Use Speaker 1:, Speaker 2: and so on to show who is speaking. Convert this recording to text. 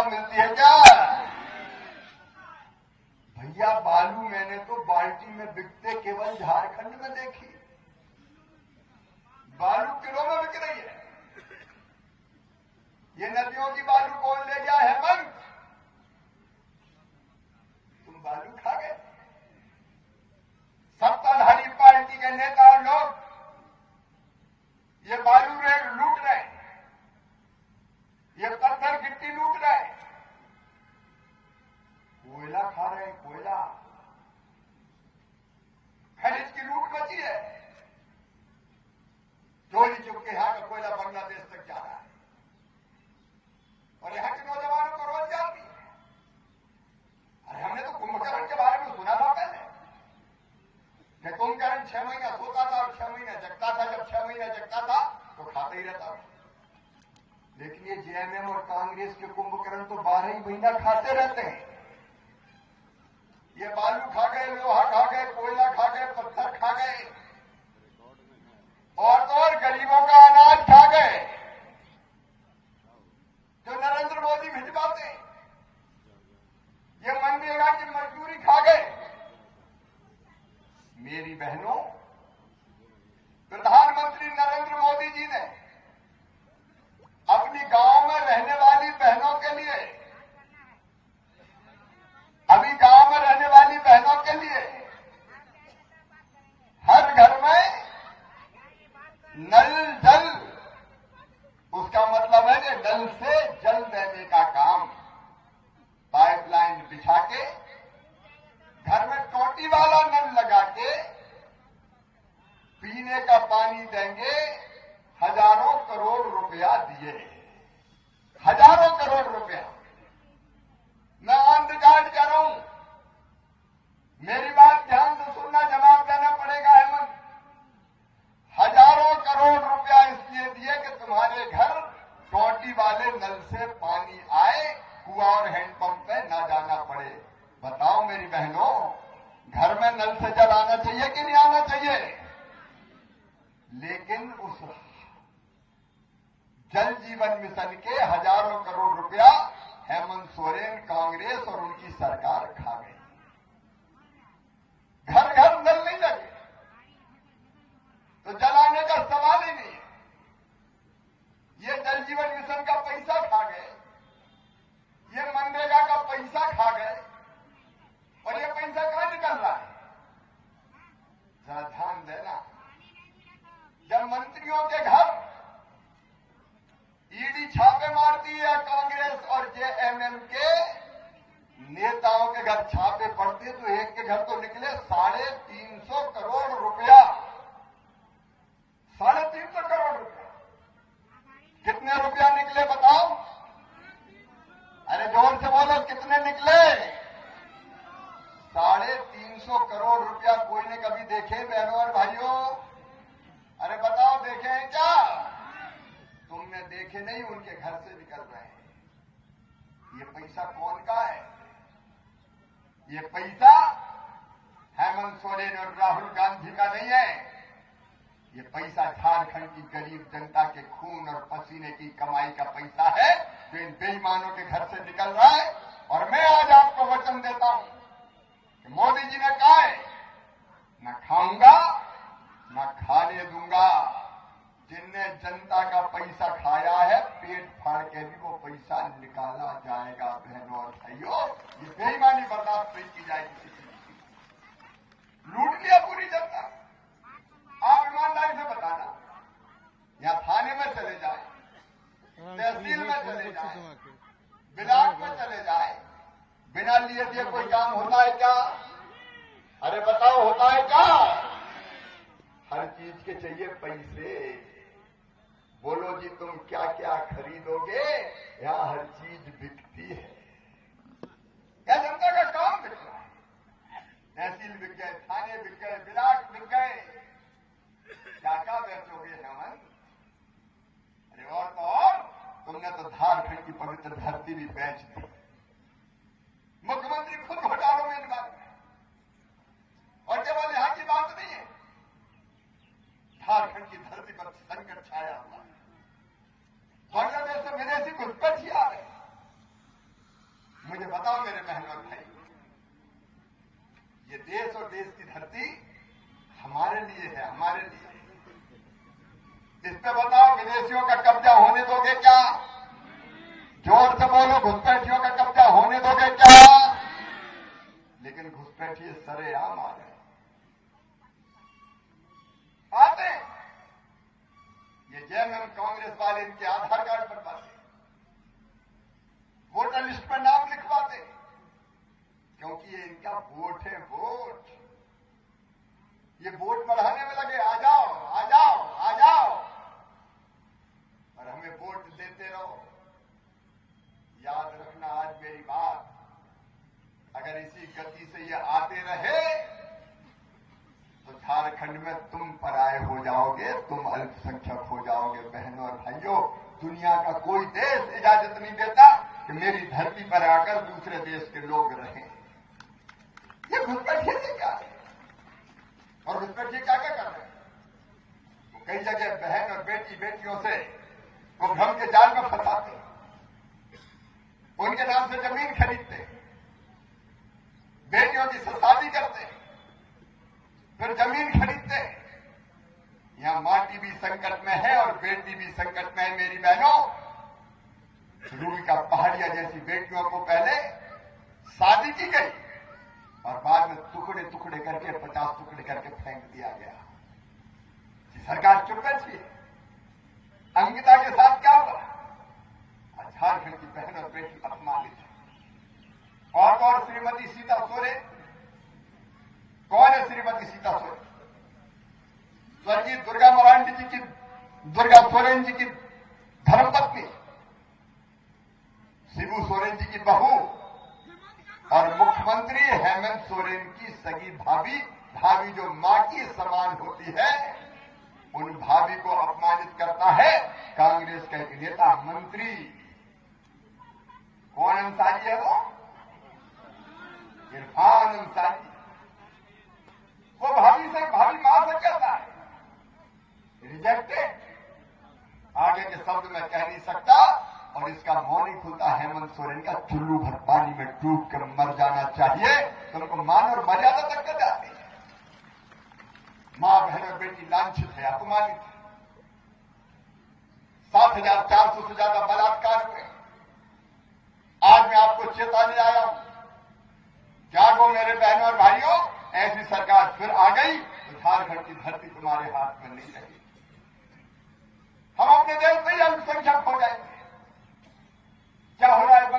Speaker 1: मिलती है क्या? भैया बालू मैंने तो बाल्टी में बिकते केवल झारखंड में देखी। बालू किलो में बिक रही है। ये नदियों की बालू कौन ले गया? हेमंत, तुम बालू खा गए। सत्ताधारी पार्टी के नेता और लोग ये बालू लूट रहे हैं, ये पत्थर गिट्टी लूट रहे हैं, कोयला खा रहे हैं। कोयला खनिज की लूट मची है। चोरी चुप के यहां का कोयला बांग्लादेश तक जा रहा है और यहां के नौजवानों को रोजगार भी है। अरे हमने तो कुंभकर्ण के बारे में सुना था पहले कि कुंभकर्ण 6 महीना सोता था और 6 महीना जगता था। जब 6 महीना जगता था तो खाता ही रहता था। लेकिन ये जेएमएम और कांग्रेस के कुंभकर्ण तो 12 ही महीना खाते रहते हैं। ये बालू खा गए, लोहा खा गए, कोयला खा गए, पत्थर खा गए और तो और गरीबों का अनाज खा गए जो नरेंद्र मोदी भिजवाते। ये मनरेगा की मजदूरी खा गए। मेरी बहनों, प्रधानमंत्री नरेंद्र मोदी जी ने अपनी गांव में रहने वाली बहनों के लिए, अभी गांव में रहने वाली बहनों के लिए हर घर में नल जल, उसका मतलब है कि नल से जल देने का काम, पाइपलाइन बिछा के घर में टोटी वाला नल लगा के पीने का पानी देंगे। हजारों करोड़ रुपया दिए, हजारों करोड़ रुपया। मैं ऑन रिकॉर्ड कह रहा हूं, मेरी बात ध्यान से सुनना, जवाब देना पड़ेगा हेमंत। हजारों करोड़ रुपया इसलिए दिए कि तुम्हारे घर टोटी वाले नल से पानी आए, कुआं और हैंडपंप पे ना जाना पड़े। बताओ मेरी बहनों, घर में नल से जल आना चाहिए कि नहीं आना चाहिए? लेकिन उस जल जीवन मिशन के हजारों करोड़ रुपया हेमंत सोरेन, कांग्रेस और उनकी सरकार खा गई। घर घर नल नहीं लगे तो जलाने का सवाल ही नहीं है। ये जल जीवन मिशन का पैसा खा गए, ये मनरेगा का पैसा खा गए और ये पैसा कहां निकल रहा है? जरा ध्यान देना। जब मंत्रियों के घर ईडी छापे मारती है, कांग्रेस और जेएमएम के नेताओं के घर छापे पड़ते, तो एक के घर तो निकले 350 करोड़ रुपया। 350 करोड़ रुपया। कितने रुपया निकले बताओ? अरे जोर से बोलो, कितने निकले? 350 करोड़ रुपया। कोई ने कभी देखे बहनों और भाइयों? अरे बताओ, देखे हैं क्या? तुमने देखे नहीं, उनके घर से निकल रहे हैं। ये पैसा कौन का है? ये पैसा हेमंत सोरेन और राहुल गांधी का नहीं है। ये पैसा झारखंड की गरीब जनता के खून और पसीने की कमाई का पैसा है जो इन बेईमानों के घर से निकल रहा है। और मैं आज आपको वचन देता हूं कि मोदी जी ने कहा है, न खाऊंगा न खाने दूंगा। जिनने जनता का पैसा खाया है, पेट फाड़ के भी वो पैसा निकाला जाएगा। बहनों और भाइयों, ये बेईमानी बर्दाश्त नहीं की जाएगी। लूट लिया पूरी जनता। आप ईमानदारी से बताना, यहाँ थाने में चले जाए, तहसील में चले जाए, ब्लॉक में चले जाए, बिना लिए दिए कोई काम होता है क्या? अरे बताओ, होता है क्या? हर चीज के चाहिए पैसे। बोलो जी, तुम क्या क्या खरीदोगे? यहां हर चीज बिकती है। क्या जनता का काम बिक रहा है? तहसील बिक गए, थाने बिक गए, ब्लॉक बिक गए। क्या क्या बेचोगे हेमंत? अरे और तो और, तुमने तो झारखंड की पवित्र धरती भी बेच दी। मुख्यमंत्री खुद घोटालों में इन्वॉल्व है। और केवल यहां की बात नहीं है, झारखंड की धरती पर संकट छाया हुआ है। बांग्लादेश से विदेशी घुसपैठी आ रहे, विदेशियों का कब्जा होने दोगे क्या? जोर से बोलो, घुसपैठियों का कब्जा होने दोगे क्या? लेकिन घुसपैठिए सरेआम आ गए, आते ये जेएमएम कांग्रेस वाले इनके आधार कार्ड बनवाते, वोटर लिस्ट पर नाम लिखवाते, क्योंकि ये इनका वोट है, वोट। ये वोट बढ़ाने में लगे, आ जाओ आ जाओ आ जाओ, और हमें वोट देते रहो। याद रखना आज मेरी बात, अगर इसी गति से ये आते रहे तो झारखंड में तुम पराये हो जाओगे, तुम अल्पसंख्यक हो जाओगे। बहनों और भाइयों, दुनिया का कोई देश इजाजत नहीं देता कि मेरी धरती पर आकर दूसरे देश के लोग रहें। ये घुसपैठिए से क्या है, और घुसपैठिए क्या क्या कर रहे हैं? वो कई जगह बहन और बेटियों से वो भ्रम के जाल में फंसाते, उनके नाम से जमीन खरीदते, बेटियों की शादी करते, फिर जमीन खरीदते। यहां माटी भी संकट में है और बेटी भी संकट में है। मेरी बहनों, रूई का पहाड़िया जैसी बेटियों को पहले शादी की गई और बाद में टुकड़े टुकड़े करके 50 टुकड़े करके फेंक दिया गया। सरकार चुप बैठी। अंकिता के साथ क्या हुआ? झारखंड की बहन और बेटी अपमानित है। और श्रीमती सीता सोरेन, कौन है श्रीमती सीता सोरेन? स्वर्गीय दुर्गा मरांडी जी की, दुर्गा सोरेन जी की धर्मपत्नी, शिबू सोरेन जी की बहू और मुख्यमंत्री हेमंत सोरेन की सगी भाभी। भाभी जो मां की समान होती है, उन भाभी को अपमानित करता है कांग्रेस का एक नेता मंत्री। कौन अंसारी है वो? इरफान अंसारी। वो भाभी मां से कहता है रिजेक्टेड। आगे के शब्द मैं कह नहीं सकता, और इसका मुंह नहीं खुलता। हेमंत सोरेन का चुल्लू भर पानी में डूब कर मर जाना चाहिए, तो उनको मान और मर्यादा तक कर जाती है। मां बहन और बेटी लांछित है, अपमानित है। 7,400 से ज्यादा बलात्कार हुए। आज मैं आपको चेतावनी आया हूं, जागो मेरे बहनों और भाइयों। ऐसी सरकार फिर आ गई तो झारखंड की धरती तुम्हारे हाथ में नहीं रहेगी। हम अपने देश में ही अल्पसंख्यक हो जाएंगे। क्या हो रहा है